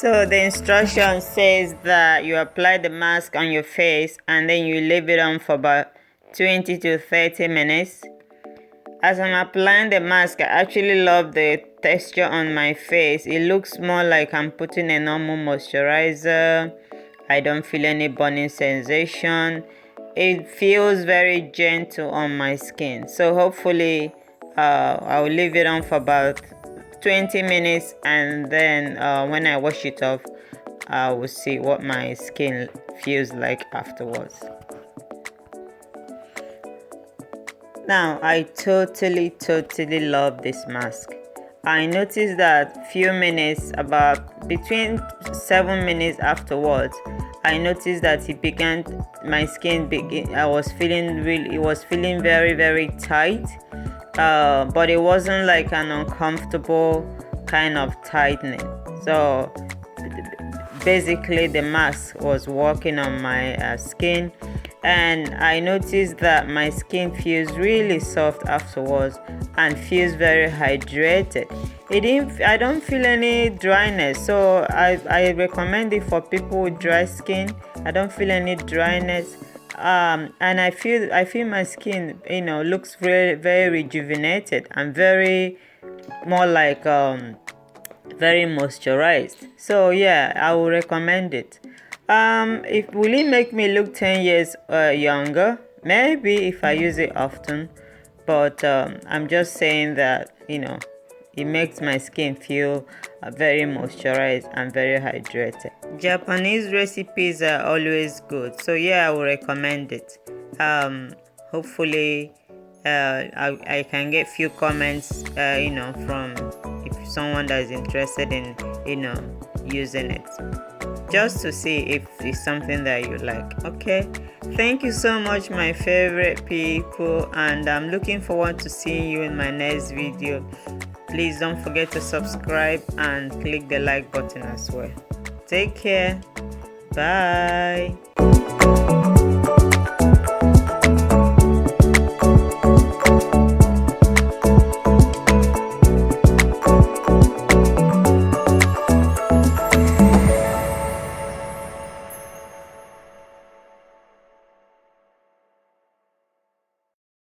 So the instruction says that you apply the mask on your face and then you leave it on for about 20 to 30 minutes. As I'm applying the mask, I actually love the texture on my face. It looks more like I'm putting a normal moisturizer. I don't feel any burning sensation. It feels very gentle on my skin. So hopefully I'll leave it on for about 20 minutes, and then when I wash it off, I will see what my skin feels like afterwards. Now, I totally love this mask. I noticed that few minutes, about between 7 minutes afterwards, I noticed that my skin I was feeling very tight. But it wasn't like an uncomfortable kind of tightening. So basically the mask was working on my skin, and I noticed that my skin feels really soft afterwards and feels very hydrated. I don't feel any dryness, so I recommend it for people with dry skin. I don't feel any dryness. And I feel my skin, looks very, very rejuvenated and very more like very moisturized. So yeah, I will recommend it. Will it make me look 10 years younger? Maybe if I use it often, but I'm just saying that it makes my skin feel very moisturized and very hydrated. Japanese recipes are always good, so yeah, I will recommend it. Hopefully I can get few comments from if someone that is interested in using it, just to see if it's something that you like. Okay, thank you so much, my favorite people, and I'm looking forward to seeing you in my next video. Please don't forget to subscribe and click the like button as well. Take care. Bye.